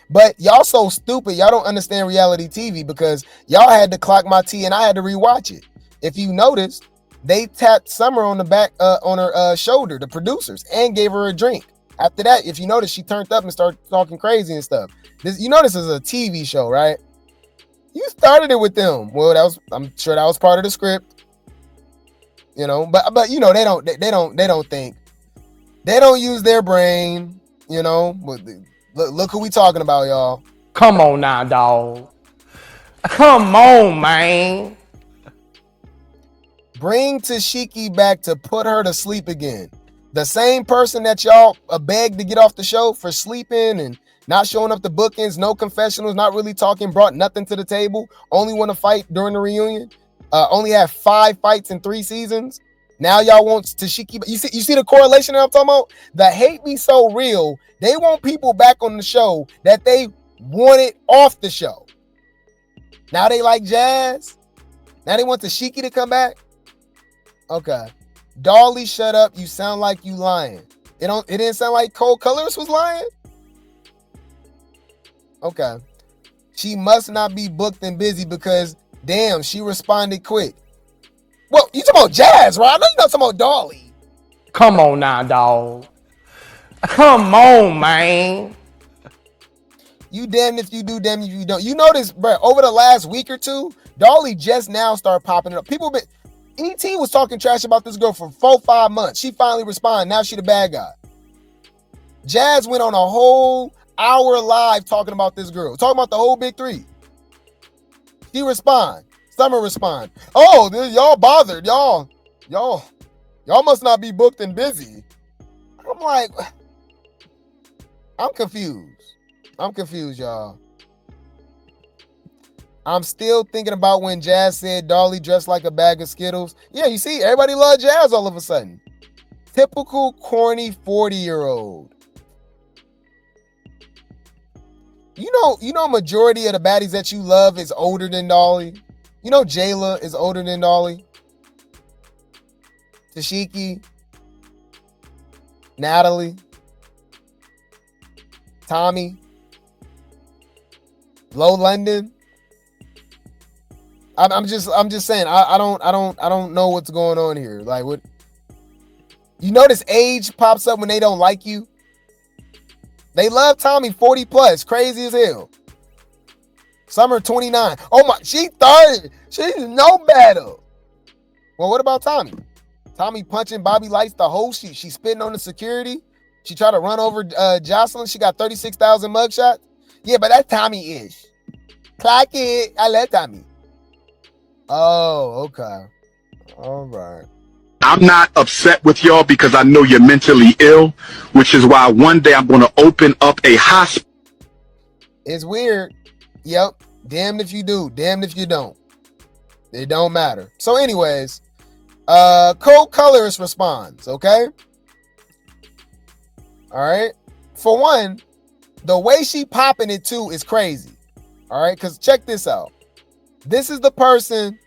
But y'all so stupid. Y'all don't understand reality TV because y'all had to clock my tea and I had to rewatch it. If you noticed, they tapped Summer on the back, on her shoulder, the producers, and gave her a drink. After that, if you notice, she turned up and started talking crazy and stuff. This is a TV show, right? You started it with them. Well, I'm sure that was part of the script. You know, but you know, they don't think. They don't use their brain, you know. But look who we talking about, y'all. Come on now, dog. Come on, man. Bring Tesehki back to put her to sleep again. The same person that y'all begged to get off the show for sleeping and not showing up to bookings, no confessionals, not really talking, brought nothing to the table, only want to fight during the reunion, only had 5 fights in 3 seasons. Now y'all want Tesehki. You see the correlation that I'm talking about? The hate be so real. They want people back on the show that they wanted off the show. Now they like Jazz. Now they want Tesehki to come back. Okay. Dolly, shut up. You sound like you lying. It didn't sound like Kold Colorist was lying? Okay. She must not be booked and busy because, damn, she responded quick. Well, you talking about Jazz, right? I know you're not talking about Dolly. Come on now, dog. Come on, man. You damned if you do, damned if you don't. You notice, bro, over the last week or two, Dolly just now started popping up. People been... ET was talking trash about this girl for 4-5 months. She finally responded. Now she the bad guy. Jazz went on a whole hour live talking about this girl. Talking about the whole big three. She respond. Summer respond. Oh, y'all bothered. Y'all must not be booked and busy. I'm like, I'm confused, y'all. I'm still thinking about when Jazz said Dolly dressed like a bag of Skittles. Yeah, you see, everybody loves Jazz all of a sudden. Typical corny 40-year-old. You know, majority of the baddies that you love is older than Dolly. You know, Jayla is older than Dolly. Tesehki, Natalie, Tommy, Low London. I'm just saying. I don't know what's going on here. Like, what? You notice age pops up when they don't like you. They love Tommy 40 plus, crazy as hell. Summer 29. Oh my, she 30. She's no better. Well, what about Tommy? Tommy punching Bobby Lights the whole sheet. She spitting on the security. She tried to run over Jocelyn. She got 36,000 mugshots. Yeah, but that's Tommy-ish. Clock it. I love Tommy. Oh, okay. All right. I'm not upset with y'all because I know you're mentally ill, which is why one day I'm going to open up a hospital. It's weird. Yep. Damned if you do. Damned if you don't. It don't matter. So anyways, Kold Colorist responds, okay? All right. For one, the way she popping it too is crazy. All right. Because check this out. This is the person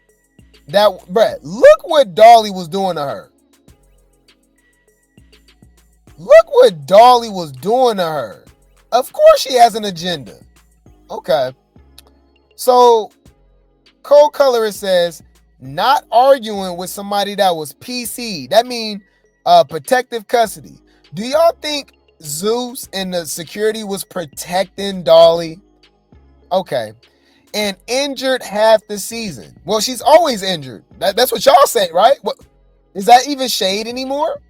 that, bruh, look what Dolly was doing to her. Look what Dolly was doing to her. Of course she has an agenda. Okay. So, Kold Killa says, not arguing with somebody that was PC. That means protective custody. Do y'all think Zeus and the security was protecting Dolly? Okay. And injured half the season. Well, she's always injured. That's what y'all say, right? What, is that even shade anymore?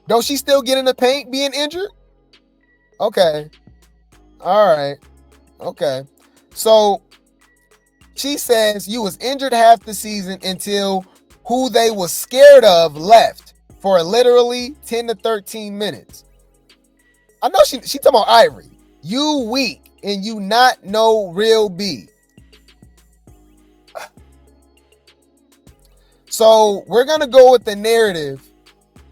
Don't she still get in the paint being injured? Okay. All right. Okay. So she says you was injured half the season until who they was scared of left for literally 10 to 13 minutes. I know she talking about Ivori. You weak and you not no real B. So we're going to go with the narrative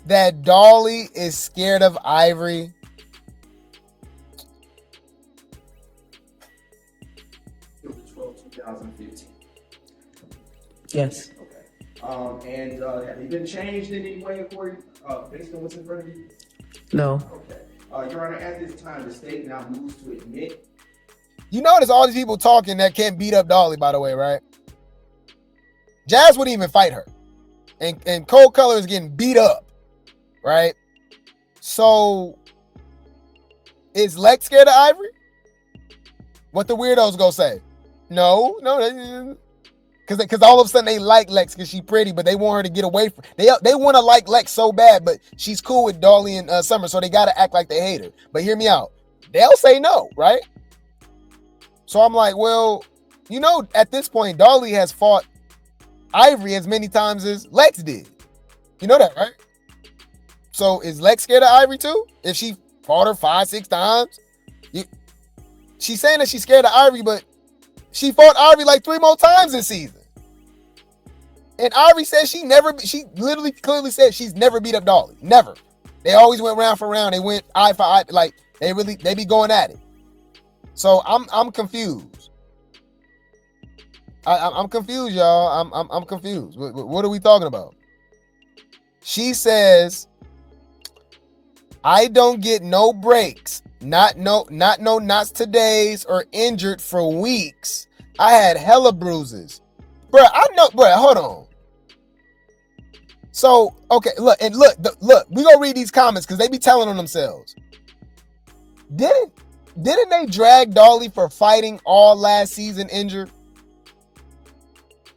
that Dolly is scared of Ivori. It was 12/2015. Yes. Okay. And have they been changed in any way according, based on what's in front of you? No. Okay. Your Honor, at this time, the state now moves to admit. You notice all these people talking that can't beat up Dolly, by the way, right? Jazz wouldn't even fight her. And Kold Killa is getting beat up, right? So, is Lex scared of Ivori? What the weirdos go say? No. Because all of a sudden they like Lex because she's pretty, but they want her to get away from. They want to like Lex so bad, but she's cool with Dolly and Summer, so they got to act like they hate her. But hear me out. They'll say no, right? So I'm like, well, you know, at this point, Dolly has fought Ivori as many times as Lex did. You know that, right? So is Lex scared of Ivori too? If she fought her 5-6 times? She's saying that she's scared of Ivori, but she fought Ivori like 3 more times this season. And Ivori says she literally clearly said she's never beat up Dolly. Never. They always went round for round. They went eye for eye. Like, they be going at it. So I'm confused. I'm confused, y'all. I'm confused. What are we talking about? She says, I don't get no breaks. Not today's or injured for weeks. I had hella bruises. Bruh, I know, bruh, hold on. So, okay, look, we gonna read these comments because they be telling on themselves. Didn't they drag Dolly for fighting all last season injured?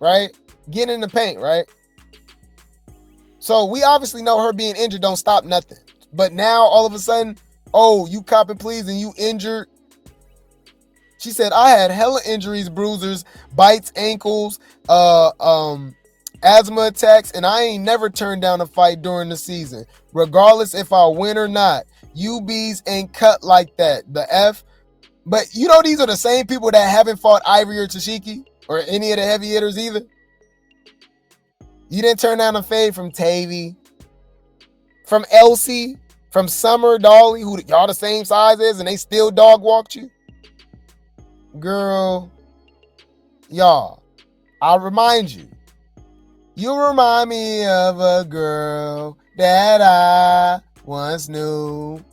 Right? Getting in the paint, right? So we obviously know her being injured don't stop nothing. But now all of a sudden, oh, you cop and please and you injured. She said, I had hella injuries, bruisers, bites, ankles, asthma attacks, and I ain't never turned down a fight during the season, regardless if I win or not. UBs ain't cut like that. The F. But you know these are the same people that haven't fought Ivori or Tesehki or any of the heavy hitters either. You didn't turn down a fade from Tavy, from Elsie, from Summer, Dolly, who y'all the same size as, and they still dog walked you. Girl, y'all, I'll remind you. You remind me of a girl that I once knew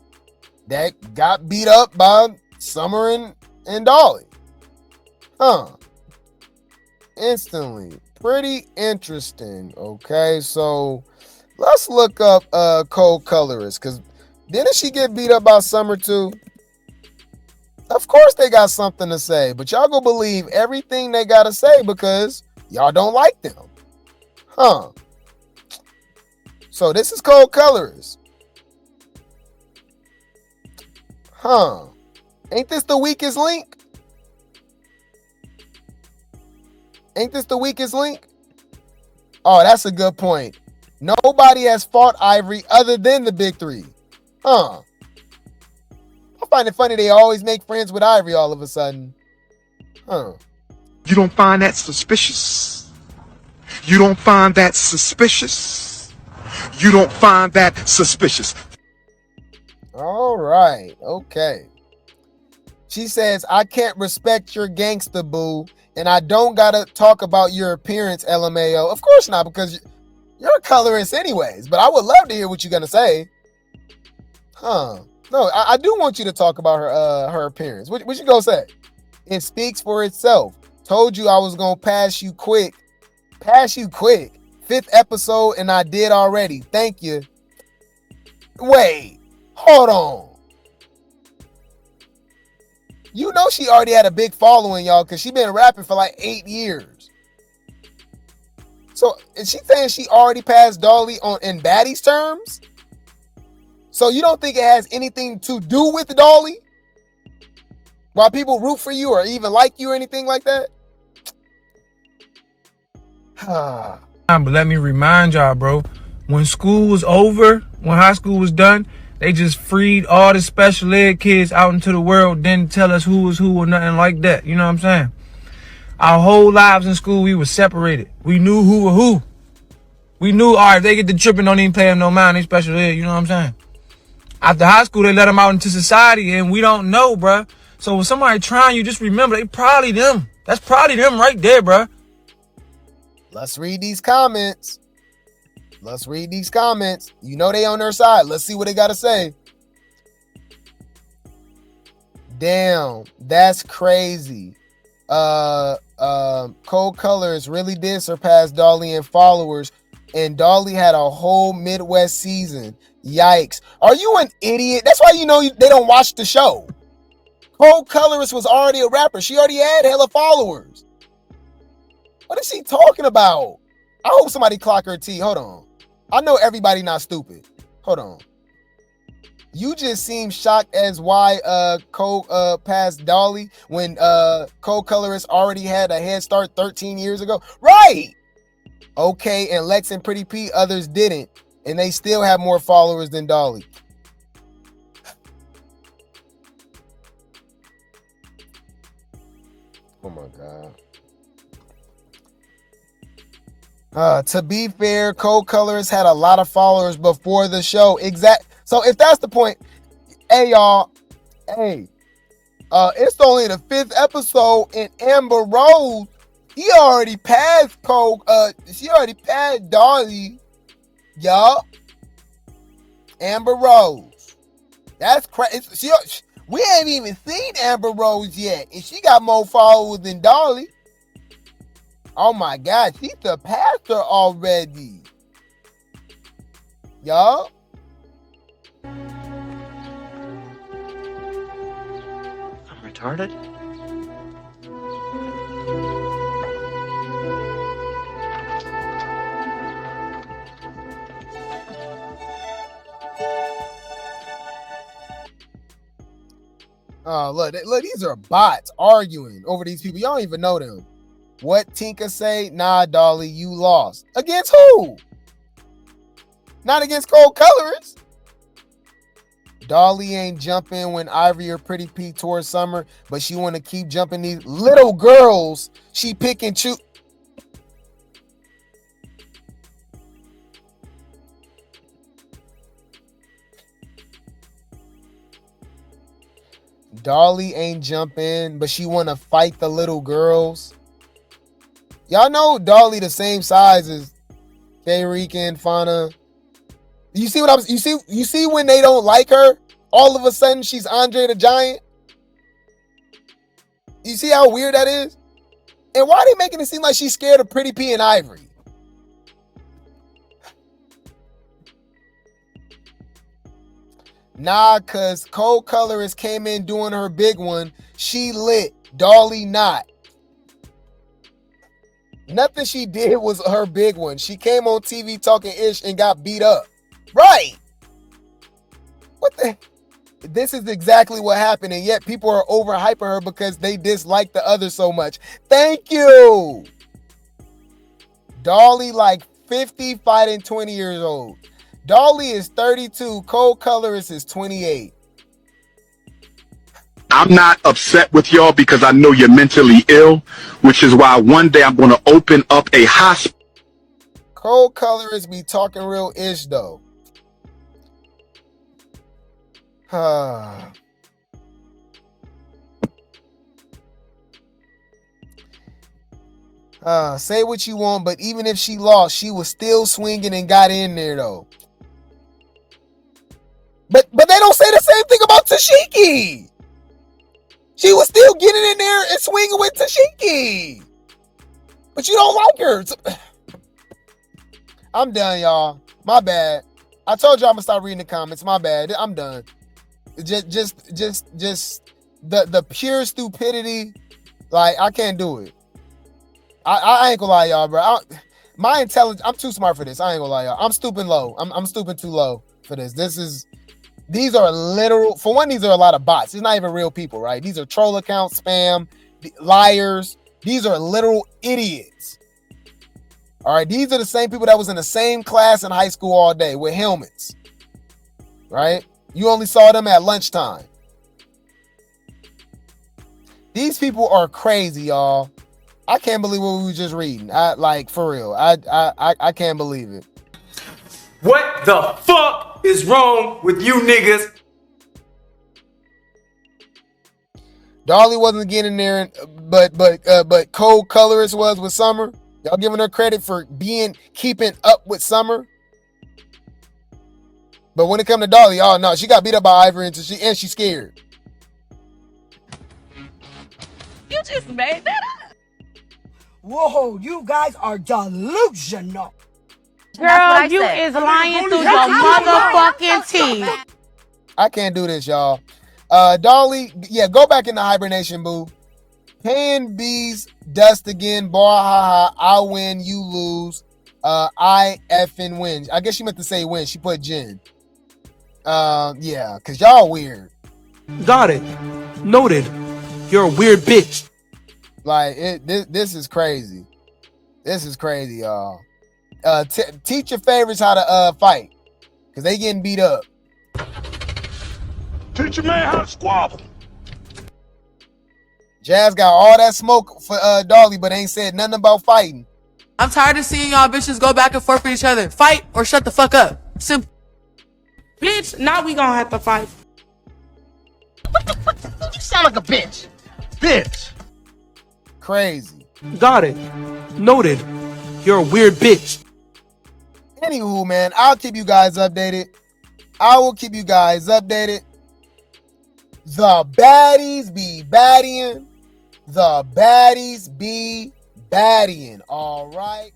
that got beat up by Summer and Dolly. Instantly. Pretty interesting. Okay, so let's look up Kold Killa, because didn't she get beat up by Summer too? Of course they got something to say, but y'all go believe everything they gotta say because y'all don't like them. So this is Kold Killa. Ain't this the weakest link? Ain't this the weakest link? Oh, that's a good point. Nobody has fought Ivori other than the big three. I find it funny they always make friends with Ivori all of a sudden. You don't find that suspicious? You don't find that suspicious? You don't find that suspicious? All right. Okay. She says, I can't respect your gangsta boo, and I don't gotta talk about your appearance, LMAO. Of course not, because you're a colorist anyways, but I would love to hear what you're gonna say. Huh. No, I do want you to talk about her appearance. What you gonna say? It speaks for itself. Told you I was gonna pass you quick. Pass you quick. 5th episode, and I did already. Thank you. Wait. Hold on. You know she already had a big following, y'all, because she been rapping for like 8 years. So is she saying she already passed Dolly in Baddies terms? So you don't think it has anything to do with Dolly? Why people root for you or even like you or anything like that? But let me remind y'all, bro, when school was over, when high school was done, they just freed all the special ed kids out into the world, didn't tell us who was who or nothing like that. You know what I'm saying? Our whole lives in school, we were separated. We knew who were who. We knew, all right, if they get the tripping, don't even pay them no mind, they special ed, you know what I'm saying? After high school, they let them out into society, and we don't know, bruh. So when somebody trying you, just remember, they probably them. That's probably them right there, bruh. Let's read these comments. Let's read these comments. You know they on their side. Let's see what they got to say. Damn, that's crazy. Kold Colors really did surpass Dolly in followers, and Dolly had a whole Midwest season. Yikes. Are you an idiot? That's why you know they don't watch the show. Kold Colorist was already a rapper. She already had hella followers. What is she talking about? I hope somebody clock her T. Hold on. I know everybody not stupid. Hold on. You just seem shocked as why Kold passed Dolly when Kold Colorist already had a head start 13 years ago. Right. Okay, and Lex and Pretty P, others didn't. And they still have more followers than Dolly. Oh my God. To be fair, Kold Colors had a lot of followers before the show. So if that's the point, hey y'all, hey, it's only the 5th episode, and Amber Rose, she already passed she already passed Dolly, y'all. Amber Rose, that's crazy. We ain't even seen Amber Rose yet, and she got more followers than Dolly. Oh my God, she surpassed her already. Y'all. I'm retarded? Oh, look, these are bots arguing over these people. Y'all don't even know them. What Tinka say? Nah, Dolly, you lost. Against who? Not against Kold Colors. Dolly ain't jumping when Ivori or Pretty P towards Summer, but she want to keep jumping these little girls. She pick and choose. Dolly ain't jumping, but she want to fight the little girls. Y'all know Dolly the same size as K-Rika and Fauna. You see what you see when they don't like her? All of a sudden she's Andre the Giant. You see how weird that is? And why are they making it seem like she's scared of Pretty P and Ivori? Nah, cause Kold Colorist came in doing her big one. She lit. Dolly not. Nothing she did was her big one. She came on TV talking ish and got beat up. Right. What the? This is exactly what happened, and yet people are overhyping her because they dislike the other so much. Thank you. Dolly like 50 fighting 20 years old. Dolly is 32. Kold Colorist is 28. I'm not upset with y'all because I know you're mentally ill, which is why one day I'm going to open up a hospital. Kold Colorist be talking real ish though. Say what you want, but even if she lost, she was still swinging and got in there though. But they don't say the same thing about Tesehki. She was still getting in there and swinging with Tesehki. But you don't like her. I'm done, y'all. My bad. I told you I'm gonna start reading the comments. My bad. I'm done. Just the pure stupidity. Like, I can't do it. I ain't gonna lie, y'all, bro. My intelligence, I'm too smart for this. I ain't gonna lie, y'all. I'm stooping low. I'm stooping too low for this. These are literal. For one, these are a lot of bots. It's not even real people, right? These are troll accounts, spam, liars. These are literal idiots. All right, these are the same people that was in the same class in high school all day with helmets, right? You only saw them at lunchtime. These people are crazy, y'all. I can't believe what we were just reading. For real. I can't believe it. What the fuck is wrong with you niggas? Dolly wasn't getting there, but Kold Killa was with Summer. Y'all giving her credit for keeping up with Summer. But when it come to Dolly, oh no, she got beat up by Ivori and she's scared. You just made that up. Whoa, you guys are delusional. Girl, you is lying through your motherfucking teeth. I can't do this, y'all. Dolly, yeah, go back into hibernation, boo. Paying bees dust again. Bar haha. I win, you lose. I effing win. I guess she meant to say win. She put Jen. Yeah, cause y'all weird. Got it. Noted. You're a weird bitch. Like this is crazy. This is crazy, y'all. Teach your favorites how to fight, cause they getting beat up. Teach your man how to squabble. Jazz got all that smoke for Dolly, but ain't said nothing about fighting. I'm tired of seeing y'all bitches go back and forth with each other. Fight or shut the fuck up. Simple. Bitch, now we gonna have to fight. You sound like a bitch. Bitch. Crazy. Got it. Noted. You're a weird bitch. Anywho, man, I'll keep you guys updated. I will keep you guys updated. The baddies be baddying. The baddies be baddying. All right.